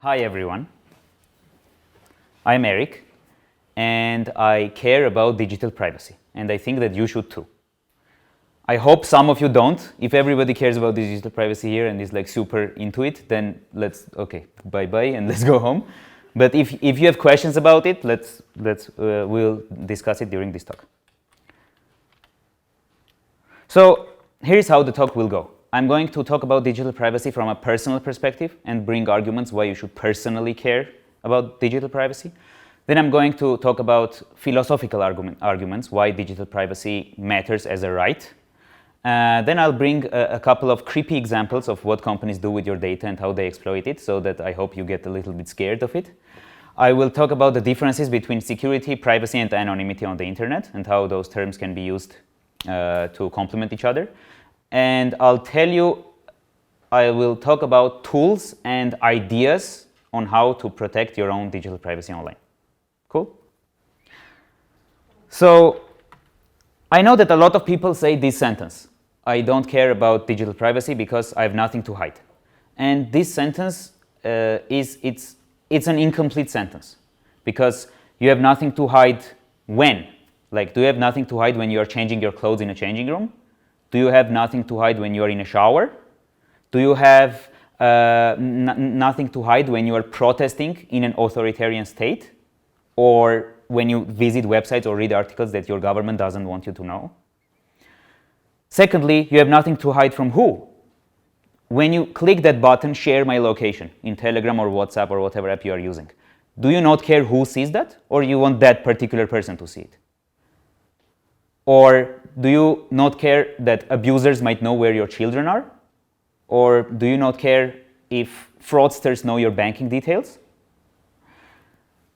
Hi everyone, I'm Erik and I care about digital privacy and I think that you should too. I hope some of you don't. If everybody cares about digital privacy here and is like super into it, then okay, bye-bye and let's go home. But if you have questions about it, we'll discuss it during this talk. So here's how the talk will go. I'm going to talk about digital privacy from a personal perspective and bring arguments why you should personally care about digital privacy. Then I'm going to talk about philosophical arguments why digital privacy matters as a right. Then I'll bring a couple of creepy examples of what companies do with your data and how they exploit it, so that I hope you get a little bit scared of it. I will talk about the differences between security, privacy, and anonymity on the internet and how those terms can be used to complement each other. And I will talk about tools and ideas on how to protect your own digital privacy online. Cool? So I know that a lot of people say this sentence: I don't care about digital privacy because I have nothing to hide. And this sentence it's an incomplete sentence, because you have nothing to hide when? Like, do you have nothing to hide when you are changing your clothes in a changing room? Do you have nothing to hide when you are in a shower? Do you have nothing to hide when you are protesting in an authoritarian state? Or when you visit websites or read articles that your government doesn't want you to know? Secondly, you have nothing to hide from who? When you click that button, share my location, in Telegram or WhatsApp or whatever app you are using, do you not care who sees that? Or you want that particular person to see it? Or do you not care that abusers might know where your children are? Or do you not care if fraudsters know your banking details?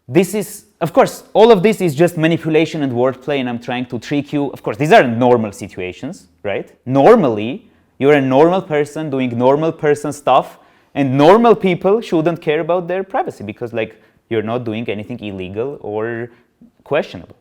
This is, of course, all of this is just manipulation and wordplay, and I'm trying to trick you. Of course, these are normal situations, right? Normally, you're a normal person doing normal person stuff, and normal people shouldn't care about their privacy because, like, you're not doing anything illegal or questionable.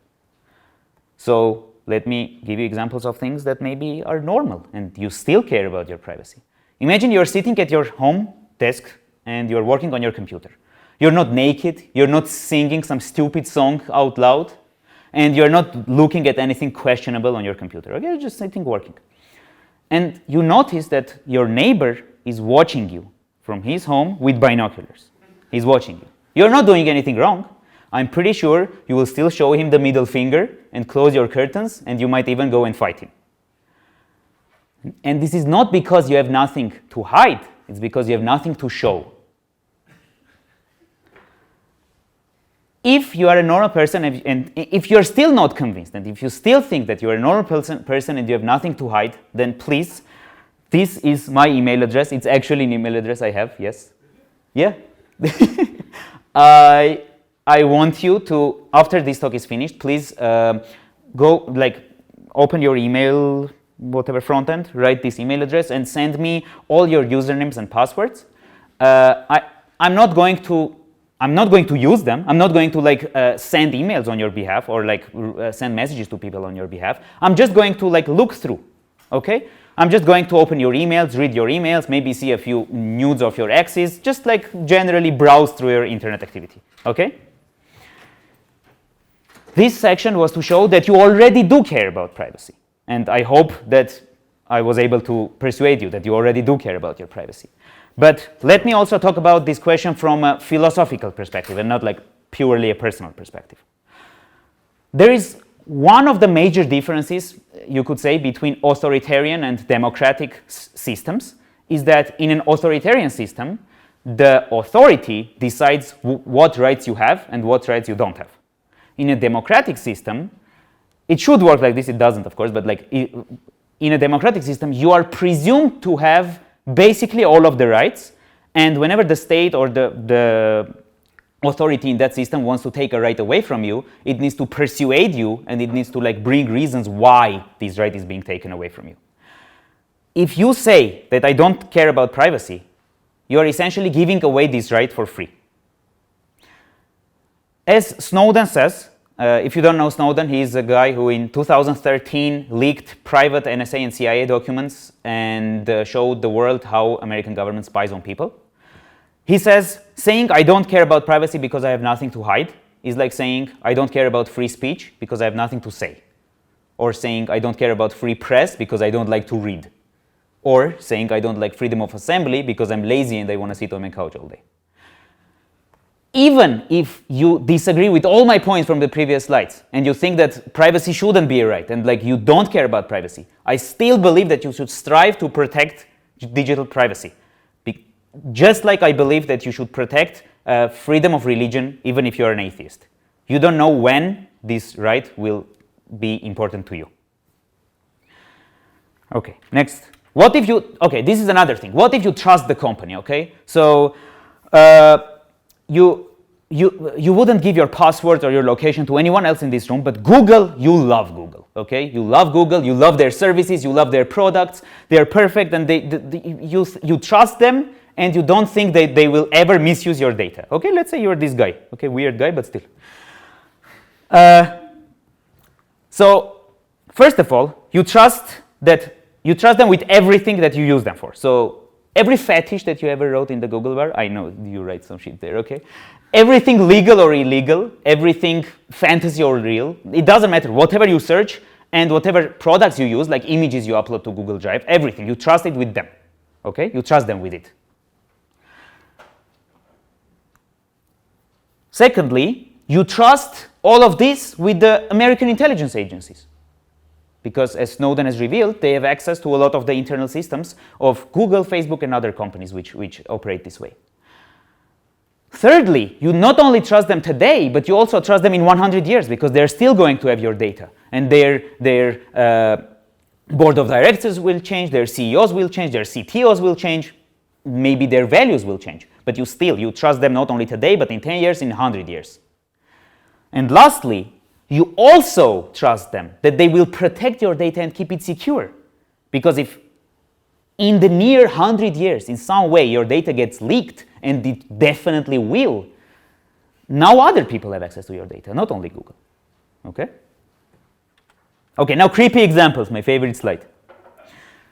So let me give you examples of things that maybe are normal and you still care about your privacy. Imagine you're sitting at your home desk and you're working on your computer. You're not naked, you're not singing some stupid song out loud, and you're not looking at anything questionable on your computer. Okay, you're just sitting working. And you notice that your neighbor is watching you from his home with binoculars. He's watching you. You're not doing anything wrong. I'm pretty sure you will still show him the middle finger and close your curtains, and you might even go and fight him. And this is not because you have nothing to hide, it's because you have nothing to show. If you are a normal person, and if you're still not convinced, and if you still think that you're a normal person and you have nothing to hide, then please, this is my email address. It's actually an email address I have, yes? Yeah? I want you to, after this talk is finished, please open your email, whatever front end, write this email address and send me all your usernames and passwords. I'm not going to use them. I'm not going to send emails on your behalf or send messages to people on your behalf. I'm just going to look through, okay? I'm just going to open your emails, read your emails, maybe see a few nudes of your exes, just generally browse through your internet activity, okay? This section was to show that you already do care about privacy. And I hope that I was able to persuade you that you already do care about your privacy. But let me also talk about this question from a philosophical perspective and not purely a personal perspective. There is one of the major differences, you could say, between authoritarian and democratic systems is that in an authoritarian system, the authority decides what rights you have and what rights you don't have. In a democratic system, it should work like this. It doesn't, of course, but in a democratic system, you are presumed to have basically all of the rights, and whenever the state or the authority in that system wants to take a right away from you, it needs to persuade you and it needs to bring reasons why this right is being taken away from you. If you say that I don't care about privacy, you are essentially giving away this right for free. As Snowden says, if you don't know Snowden, he's a guy who in 2013 leaked private NSA and CIA documents and showed the world how American government spies on people. He says, saying I don't care about privacy because I have nothing to hide is like saying I don't care about free speech because I have nothing to say. Or saying I don't care about free press because I don't like to read. Or saying I don't like freedom of assembly because I'm lazy and I want to sit on my couch all day. Even if you disagree with all my points from the previous slides and you think that privacy shouldn't be a right and like you don't care about privacy, I still believe that you should strive to protect digital privacy. Just like I believe that you should protect freedom of religion even if you're an atheist. You don't know when this right will be important to you. Okay, next. What if you, okay, this is another thing. What if you trust the company, okay? So you wouldn't give your password or your location to anyone else in this room, but Google, you love Google, okay? You love Google, you love their services, you love their products, they're perfect, and you trust them, and you don't think that they will ever misuse your data. Okay, let's say you're this guy. Okay, weird guy, but still. So, first of all, you trust them with everything that you use them for. So, every fetish that you ever wrote in the Google bar, I know you write some shit there, okay? Everything legal or illegal, everything fantasy or real, it doesn't matter. Whatever you search and whatever products you use, like images you upload to Google Drive, everything, you trust it with them, okay? You trust them with it. Secondly, you trust all of this with the American intelligence agencies. Because as Snowden has revealed, they have access to a lot of the internal systems of Google, Facebook, and other companies which operate this way. Thirdly, you not only trust them today, but you also trust them in 100 years because they're still going to have your data. And their board of directors will change, their CEOs will change, their CTOs will change, maybe their values will change. But you trust them not only today, but in 10 years, in 100 years. And lastly, you also trust them that they will protect your data and keep it secure. Because if in the near 100 years, in some way, your data gets leaked, and it definitely will, now other people have access to your data, not only Google. Okay? Okay, now creepy examples, my favorite slide.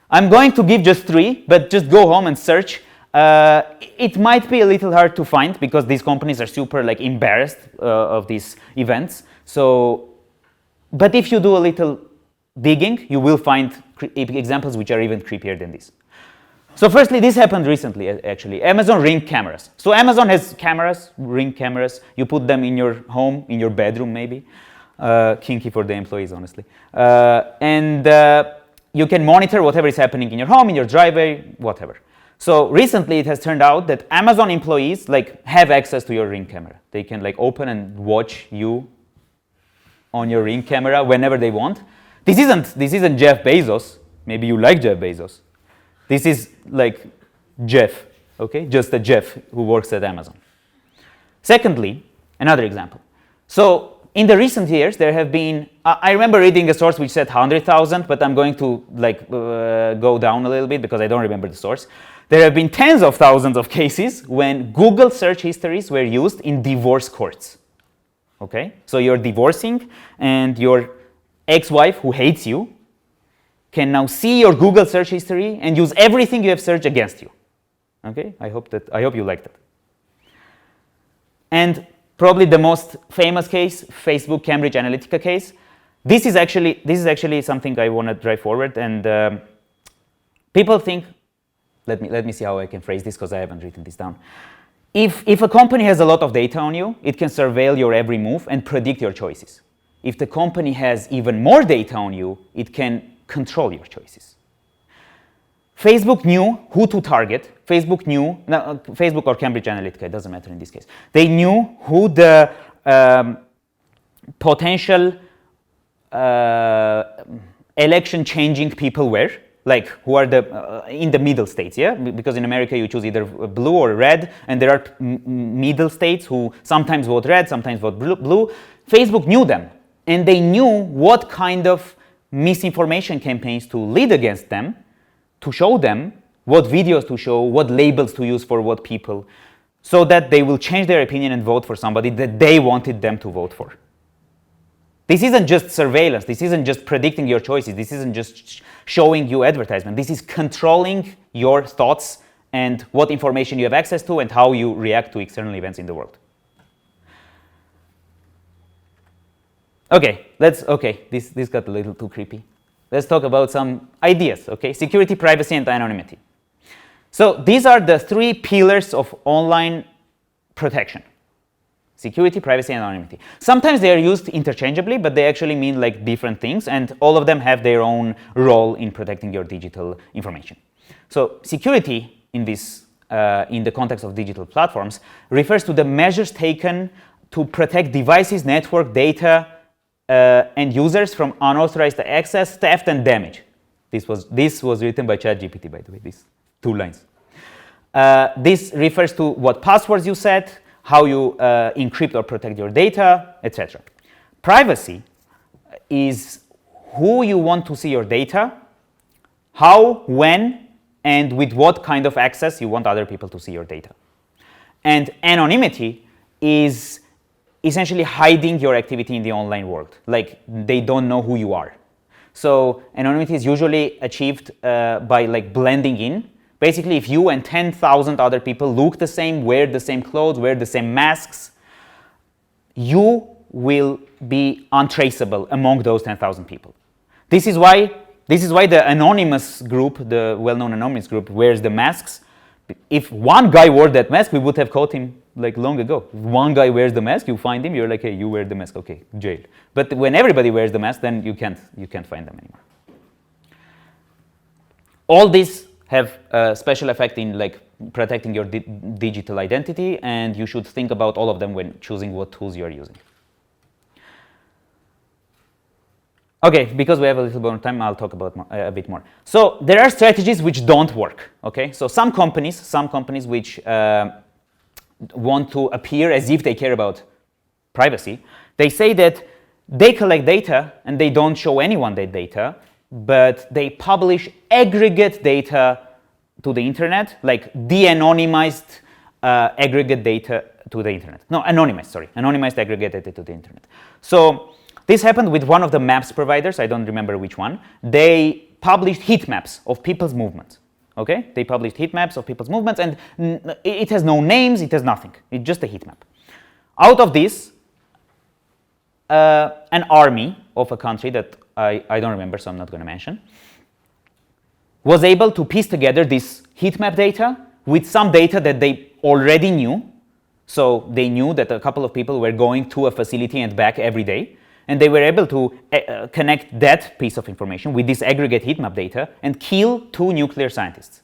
I'm going to give just 3, but just go home and search. It might be a little hard to find because these companies are super embarrassed of these events. So, but if you do a little digging, you will find examples which are even creepier than this. So firstly, this happened recently, actually. Amazon Ring cameras. So Amazon has cameras, Ring cameras. You put them in your home, in your bedroom maybe. Kinky for the employees, honestly. And you can monitor whatever is happening in your home, in your driveway, whatever. So recently it has turned out that Amazon employees have access to your Ring camera. They can open and watch you on your Ring camera whenever they want. This isn't Jeff Bezos. Maybe you like Jeff Bezos. This is Jeff, okay? Just a Jeff who works at Amazon. Secondly, another example. So in the recent years, there have been, I remember reading a source which said 100,000, but I'm going to go down a little bit because I don't remember the source. There have been tens of thousands of cases when Google search histories were used in divorce courts. Okay? So you're divorcing and your ex-wife who hates you can now see your Google search history and use everything you have searched against you. Okay? I hope you like that. And probably the most famous case, Facebook Cambridge Analytica case. This is actually something I want to drive forward, and people think. Let me see how I can phrase this because I haven't written this down. If a company has a lot of data on you, it can surveil your every move and predict your choices. If the company has even more data on you, it can control your choices. Facebook knew who to target. Facebook or Cambridge Analytica, it doesn't matter in this case. They knew who the potential election-changing people were, who are in the middle states, yeah? Because in America you choose either blue or red, and there are middle states who sometimes vote red, sometimes vote blue. Facebook knew them, and they knew what kind of misinformation campaigns to lead against them, to show them what videos to show, what labels to use for what people, so that they will change their opinion and vote for somebody that they wanted them to vote for. This isn't just surveillance. This isn't just predicting your choices. This isn't just showing you advertisement. This is controlling your thoughts and what information you have access to and how you react to external events in the world. Okay, this got a little too creepy. Let's talk about some ideas, okay? Security, privacy, and anonymity. So these are the three pillars of online protection. Security, privacy, and anonymity. Sometimes they are used interchangeably, but they actually mean like different things, and all of them have their own role in protecting your digital information. So security in the context of digital platforms refers to the measures taken to protect devices, network, data, and users from unauthorized access, theft, and damage. This was written by ChatGPT, by the way, these 2 lines. This refers to what passwords you set, how you encrypt or protect your data, etc. Privacy is who you want to see your data, how, when, and with what kind of access you want other people to see your data. And anonymity is essentially hiding your activity in the online world. Like, they don't know who you are. So anonymity is usually achieved by like blending in. Basically, if you and 10,000 other people look the same, wear the same clothes, wear the same masks, you will be untraceable among those 10,000 people. This is why the anonymous group, the well-known anonymous group, wears the masks. If one guy wore that mask, we would have caught him like long ago. If one guy wears the mask, you find him, you're like, hey, you wear the mask, okay, jail. But when everybody wears the mask, then you can't find them anymore. All these have a special effect in like protecting your digital identity, and you should think about all of them when choosing what tools you are using. Okay, because we have a little bit more time, I'll talk about a bit more. So there are strategies which don't work. Okay, so some companies which want to appear as if they care about privacy, they say that they collect data and they don't show anyone that data, but they publish aggregate data to the internet, like de-anonymized aggregate data to the internet. No, anonymized aggregate data to the internet. So this happened with one of the maps providers, I don't remember which one. They published heat maps of people's movements. Okay, they published heat maps of people's movements, and it has no names, it has nothing. It's just a heat map. Out of this, an army of a country that I don't remember, so I'm not going to mention, was able to piece together this heat map data with some data that they already knew. So they knew that a couple of people were going to a facility and back every day, and they were able to connect that piece of information with this aggregate heat map data and kill 2 nuclear scientists.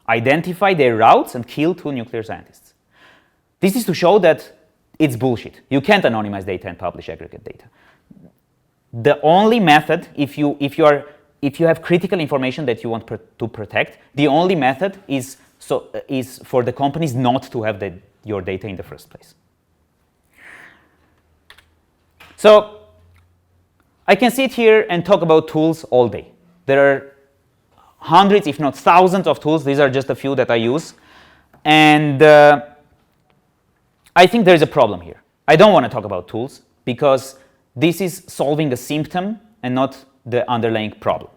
Identify their routes and kill 2 nuclear scientists. This is to show that it's bullshit. You can't anonymize data and publish aggregate data. The only method, if you have critical information that you want to protect, the only method is for the companies not to have your data in the first place. So I can sit here and talk about tools all day. There are hundreds, if not thousands of tools. These are just a few that I use. And I think there's a problem here. I don't want to talk about tools because this is solving a symptom and not the underlying problem.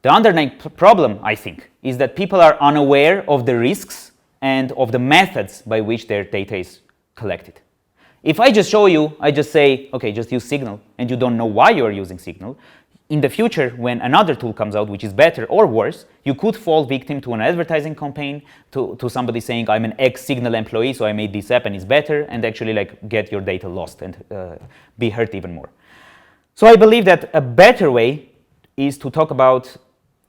The underlying problem, I think, is that people are unaware of the risks and of the methods by which their data is collected. If I just show you, I just say, okay, just use Signal, and you don't know why you're using Signal, in the future, when another tool comes out which is better or worse, you could fall victim to an advertising campaign, to somebody saying, I'm an ex-Signal employee, so I made this app and it's better, and actually like get your data lost and be hurt even more. So I believe that a better way is to talk about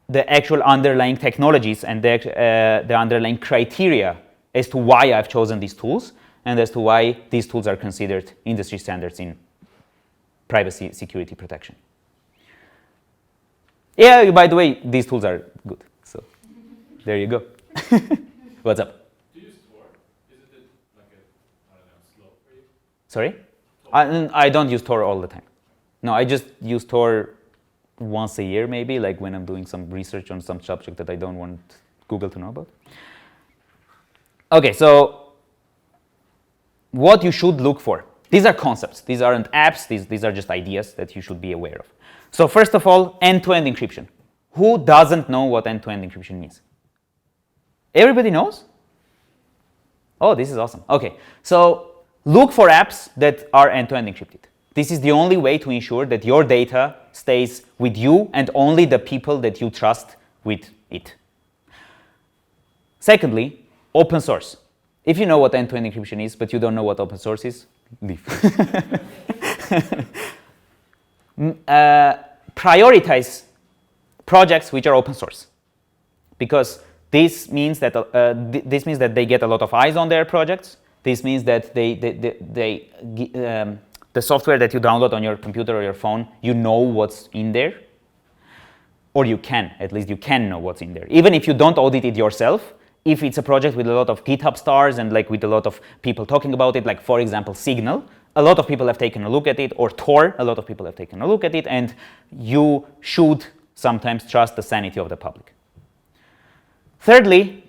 the actual underlying technologies and the underlying criteria as to why I've chosen these tools, and as to why these tools are considered industry standards in privacy, security, protection. Yeah, by the way, these tools are good. So there you go. What's up? Do you use Tor? Isn't it like a, slow for you? Sorry? I don't use Tor all the time. No, I just use Tor once a year maybe, like when I'm doing some research on some subject that I don't want Google to know about. Okay, so what you should look for. These are concepts. These aren't apps. These are just ideas that you should be aware of. So first of all, end-to-end encryption. Who doesn't know what end-to-end encryption means? Everybody knows? Oh, this is awesome. Okay, so look for apps that are end-to-end encrypted. This is the only way to ensure that your data stays with you and only the people that you trust with it. Secondly, open source. If you know what end-to-end encryption is, but you don't know what open source is, leave. Prioritize projects which are open source, because this means that they get a lot of eyes on their projects. This means that the software that you download on your computer or your phone, you know what's in there, or at least you can know what's in there. Even if you don't audit it yourself, if it's a project with a lot of GitHub stars and like with a lot of people talking about it, like for example Signal, a lot of people have taken a look at it, or Tor, a lot of people have taken a look at it, and you should sometimes trust the sanity of the public. Thirdly,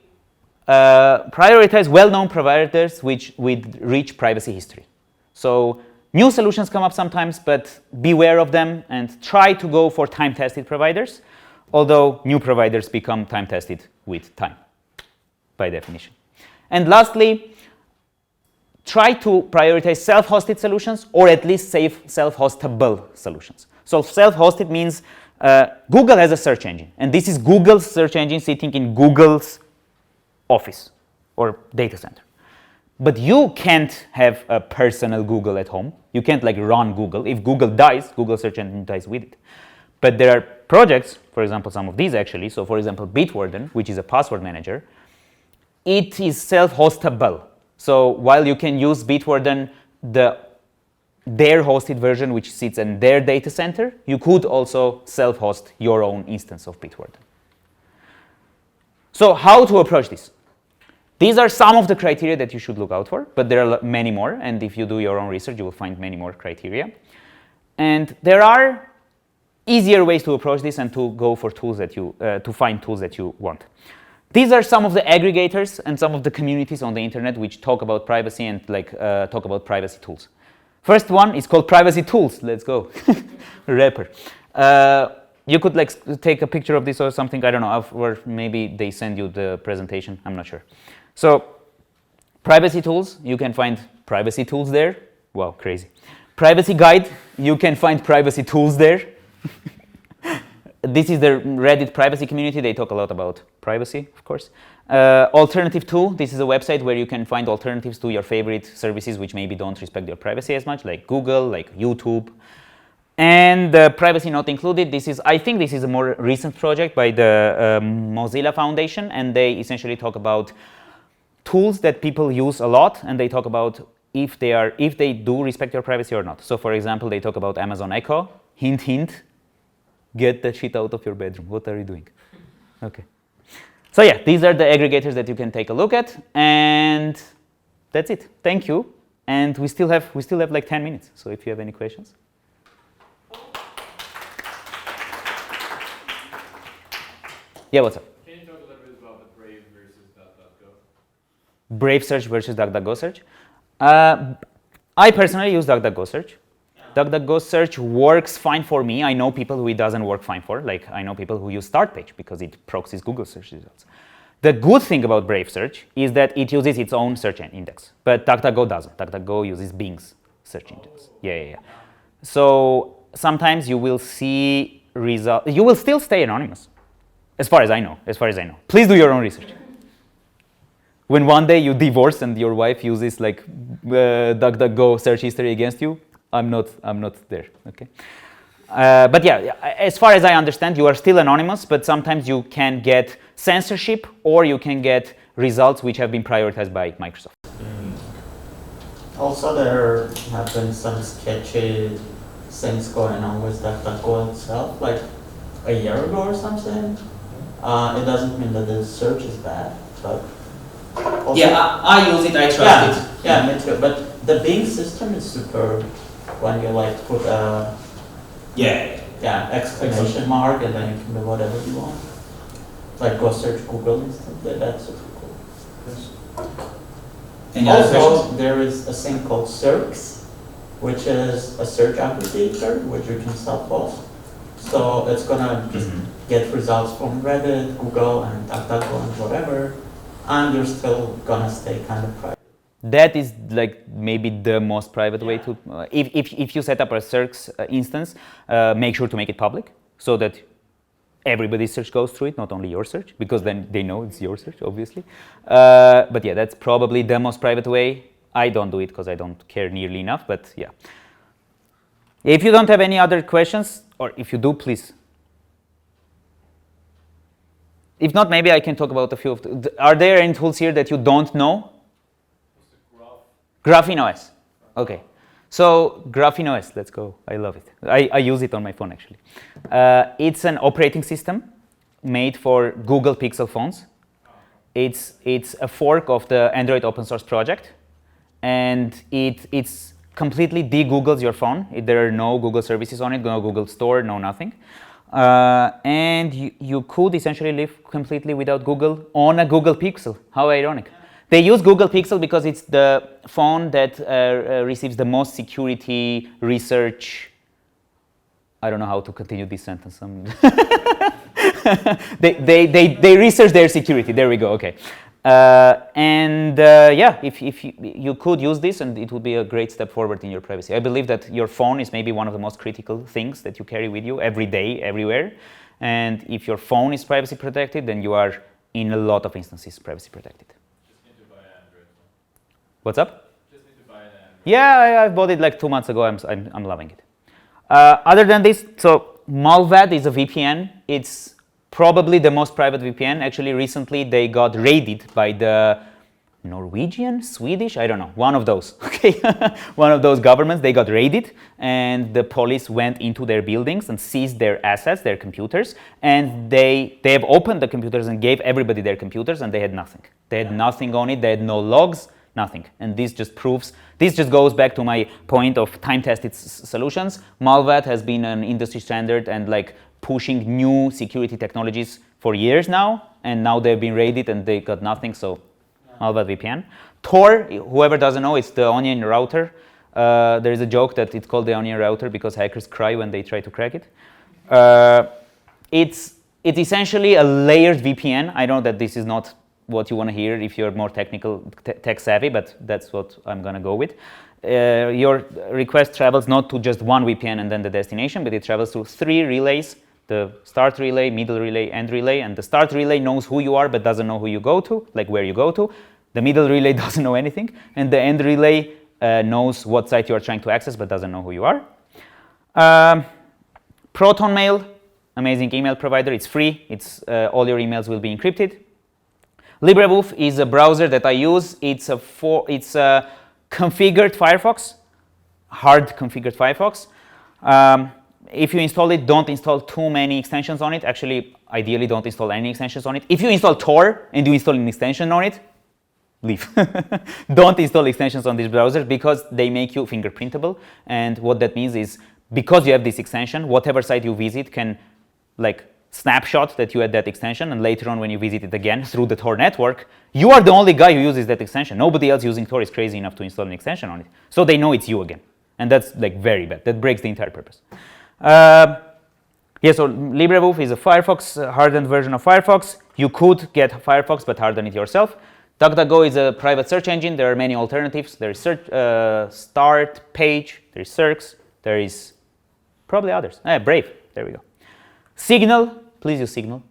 prioritize well-known providers with rich privacy history. So new solutions come up sometimes, but beware of them and try to go for time-tested providers, although new providers become time-tested with time, by definition. And lastly, try to prioritize self-hosted solutions, or at least safe self-hostable solutions. So self-hosted means Google has a search engine, and this is Google's search engine sitting in Google's office or data center. But you can't have a personal Google at home. You can't like run Google. If Google dies, Google search engine dies with it. But there are projects, for example, some of these actually. So for example, Bitwarden, which is a password manager, it is self-hostable. So while you can use Bitwarden, their hosted version, which sits in their data center, you could also self-host your own instance of Bitwarden. So how to approach this? These are some of the criteria that you should look out for, but there are many more, and if you do your own research, you will find many more criteria. And there are easier ways to approach this and to go for tools that to find tools that you want. These are some of the aggregators and some of the communities on the internet which talk about privacy and talk about privacy tools. First one is called Privacy Tools. Let's go. Rapper. You could take a picture of this or something, I don't know, or maybe they send you the presentation, I'm not sure. So privacy tools, you can find privacy tools there. Wow, crazy. Privacy guide, you can find privacy tools there. This is the Reddit privacy community. They talk a lot about privacy, of course. Alternative tool, this is a website where you can find alternatives to your favorite services which maybe don't respect your privacy as much, like Google, like YouTube. And privacy not included, I think this is a more recent project by the Mozilla Foundation, and they essentially talk about tools that people use a lot, and they talk about if they do respect your privacy or not. So for example, they talk about Amazon Echo, hint, hint, get that shit out of your bedroom. What are you doing? Okay. So yeah, these are the aggregators that you can take a look at, and that's it. Thank you. And we still have like 10 minutes. So if you have any questions. Yeah, what's up? Can you talk a little bit about the Brave versus DuckDuckGo? Brave search versus DuckDuckGo search. I personally use DuckDuckGo search. DuckDuckGo search works fine for me. I know people who it doesn't work fine for. Like I know people who use Startpage because it proxies Google search results. The good thing about Brave search is that it uses its own search index, but DuckDuckGo doesn't. DuckDuckGo uses Bing's search index. Yeah. So sometimes you will see results. You will still stay anonymous, as far as I know. Please do your own research. When one day you divorce and your wife uses like DuckDuckGo search history against you, I'm not there, okay? But yeah, as far as I understand, you are still anonymous, but sometimes you can get censorship or you can get results which have been prioritized by Microsoft. Also, there have been some sketchy things going on with DuckDuckGo itself, like a year ago or something. It doesn't mean that the search is bad, but also, yeah, I use it, I trust it. Yeah, me too. But the Bing system is superb when you like put a exclamation mark and then you can do whatever you want. Like go search Google and stuff. That's super cool. Any other Also, questions? there is a thing called Circs, which is a search aggregator which you can self-host. So it's gonna just get results from Reddit, Google, and DuckDuckGo and whatever. and you're still gonna stay kind of private. That is like maybe the most private way to, if you set up a Circs instance, make sure to make it public so that everybody's search goes through it, not only your search, because then they know it's your search, obviously. But yeah, that's probably the most private way. I don't do it because I don't care nearly enough, but yeah. If you don't have any other questions, or if you do, please. If not, maybe I can talk about a few of the, are there any tools here that you don't know? Graphene OS. Okay. So Graphene OS, let's go. I love it. I use it on my phone, actually. It's an operating system made for Google Pixel phones. It's a fork of the Android open source project. And it's completely de-Googles your phone. There are no Google services on it, no Google Store, no nothing. And you could essentially live completely without Google on a Google Pixel. How ironic. They use Google Pixel because it's the phone that receives the most security research. I don't know how to continue this sentence. They research their security. There we go. Okay. Yeah, if you could use this, and it would be a great step forward in your privacy. I believe that your phone is maybe one of the most critical things that you carry with you every day, everywhere. And if your phone is privacy protected, then you are in a lot of instances privacy protected. Just need to buy an Android phone. What's up? Just need to buy an Android. Yeah, I bought it like 2 months ago. I'm loving it. Other than this, so Malvad is a VPN. It's probably the most private VPN. Actually, recently they got raided by the Norwegian, Swedish, I don't know, one of those, okay? One of those governments, they got raided, and the police went into their buildings and seized their assets, their computers, and they have opened the computers and gave everybody their computers, and they had nothing. They had nothing on it, they had no logs, nothing. And this just proves, this just goes back to my point of time-tested solutions. Malvad has been an industry standard and like pushing new security technologies for years now, and now they've been raided and they got nothing, so Malvad VPN. Tor, whoever doesn't know, it's the onion router. There is a joke that it's called the onion router because hackers cry when they try to crack it. It's essentially a layered VPN. I know that this is not what you want to hear if you're more technical, tech savvy, but that's what I'm going to go with. Your request travels not to just one VPN and then the destination, but it travels to 3 relays: the start relay, middle relay, end relay. And the start relay knows who you are but doesn't know who you go to, like where you go to. The middle relay doesn't know anything. And the end relay knows what site you are trying to access but doesn't know who you are. ProtonMail, amazing email provider. It's free. It's all your emails will be encrypted. LibreWolf is a browser that I use. It's a configured Firefox, hard configured Firefox. If you install it, don't install too many extensions on it. Actually, ideally, don't install any extensions on it. If you install Tor and you install an extension on it, leave. Don't install extensions on this browser because they make you fingerprintable. And what that means is because you have this extension, whatever site you visit can like snapshot that you had that extension, and later on when you visit it again through the Tor network, you are the only guy who uses that extension. Nobody else using Tor is crazy enough to install an extension on it. So they know it's you again. And that's like very bad. That breaks the entire purpose. Yeah, so LibreWolf is a Firefox, hardened version of Firefox. You could get Firefox, but harden it yourself. DuckDuckGo is a private search engine. There are many alternatives. There is Start, Page, there is Circs, there is probably others. Brave, there we go. Signal, please use Signal.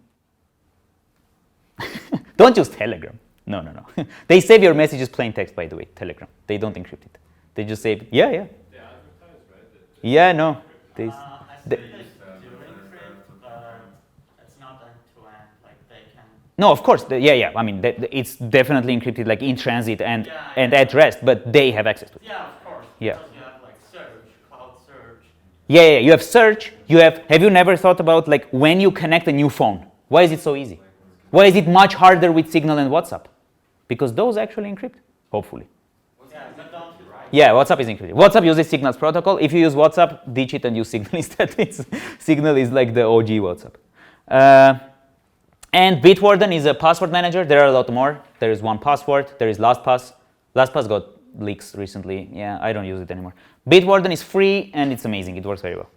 Don't use Telegram. No. They save your messages plain text, by the way, Telegram. They don't encrypt it. They just save, yeah. They advertise, right? Yeah, no. I think they do encrypt, but it's not end-to-end, like they can... No, of course, yeah. I mean, it's definitely encrypted, like in transit and at rest, but they have access to it. Yeah, of course. Yeah. Because you have like search, cloud search. Yeah, you have search, have you never thought about like when you connect a new phone, why is it so easy? Why is it much harder with Signal and WhatsApp? Because those actually encrypt, hopefully. Yeah, but don't you write? Yeah, WhatsApp is encrypted. WhatsApp uses Signal's protocol. If you use WhatsApp, ditch it and use Signal instead. Signal is like the OG WhatsApp. And Bitwarden is a password manager. There are a lot more. There is 1Password. There is LastPass. LastPass got leaks recently. Yeah, I don't use it anymore. Bitwarden is free and it's amazing. It works very well.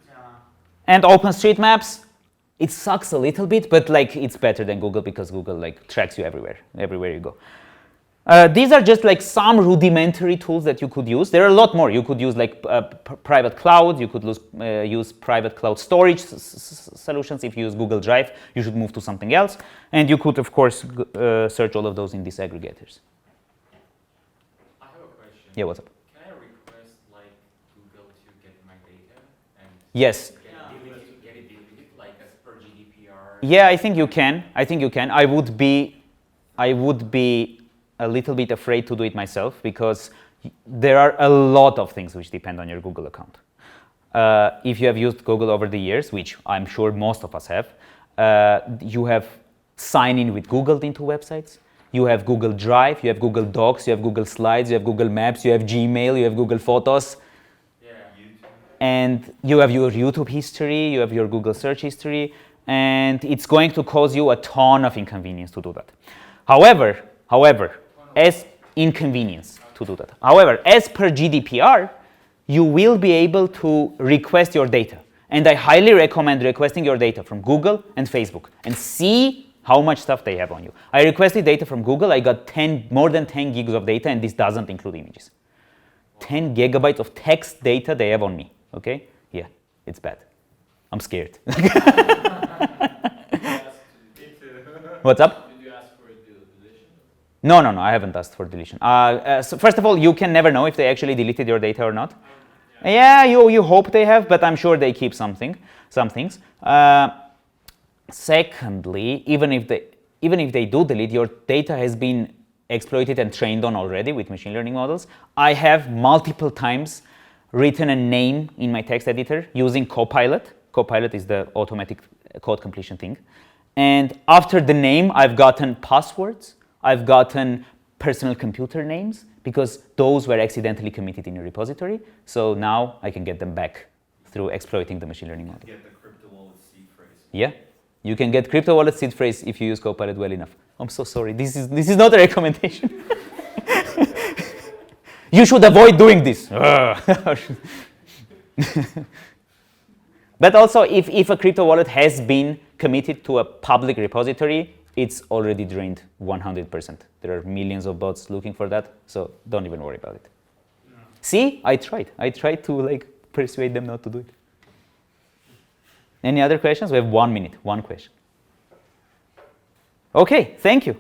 Yeah. And OpenStreetMaps. It sucks a little bit, but like it's better than Google because Google like tracks you everywhere you go. These are just like some rudimentary tools that you could use. There are a lot more. You could use like private cloud. You could use private cloud storage solutions. If you use Google Drive, you should move to something else. And you could, of course, search all of those in these aggregators. I have a question. Yeah, what's up? Can I request like Google to get my data and Yes. get it deleted like as per GDPR? Yeah, I think you can. I would be a little bit afraid to do it myself because there are a lot of things which depend on your Google account. If you have used Google over the years, which I'm sure most of us have, you have sign in with Google into websites. You have Google Drive, you have Google Docs, you have Google Slides, you have Google Maps, you have Gmail, you have Google Photos. Yeah. YouTube. And you have your YouTube history, you have your Google search history, and it's going to cause you a ton of inconvenience to do that. However, as inconvenience to do that. However, as per GDPR, you will be able to request your data. And I highly recommend requesting your data from Google and Facebook and see how much stuff they have on you. I requested data from Google. I got more than 10 gigs of data, and this doesn't include images. 10 gigabytes of text data they have on me. Okay? Yeah, it's bad. I'm scared. What's up? Did you ask for a deletion? No, I haven't asked for deletion. So first of all, you can never know if they actually deleted your data or not. Yeah, you hope they have, but I'm sure they keep some things. Secondly, even if they do delete, your data has been exploited and trained on already with machine learning models. I have multiple times written a name in my text editor using Copilot. Copilot is the automatic code completion thing. And after the name, I've gotten passwords. I've gotten personal computer names because those were accidentally committed in a repository. So now I can get them back through exploiting the machine learning model. Get the crypto wallet seed phrase. Yeah, you can get crypto wallet seed phrase if you use Copilot well enough. I'm so sorry. This is not a recommendation. You should avoid doing this. But also, if a crypto wallet has been committed to a public repository, it's already drained 100%. There are millions of bots looking for that, so don't even worry about it. No. See, I tried to like persuade them not to do it. Any other questions? We have 1 minute, one question. Okay, thank you.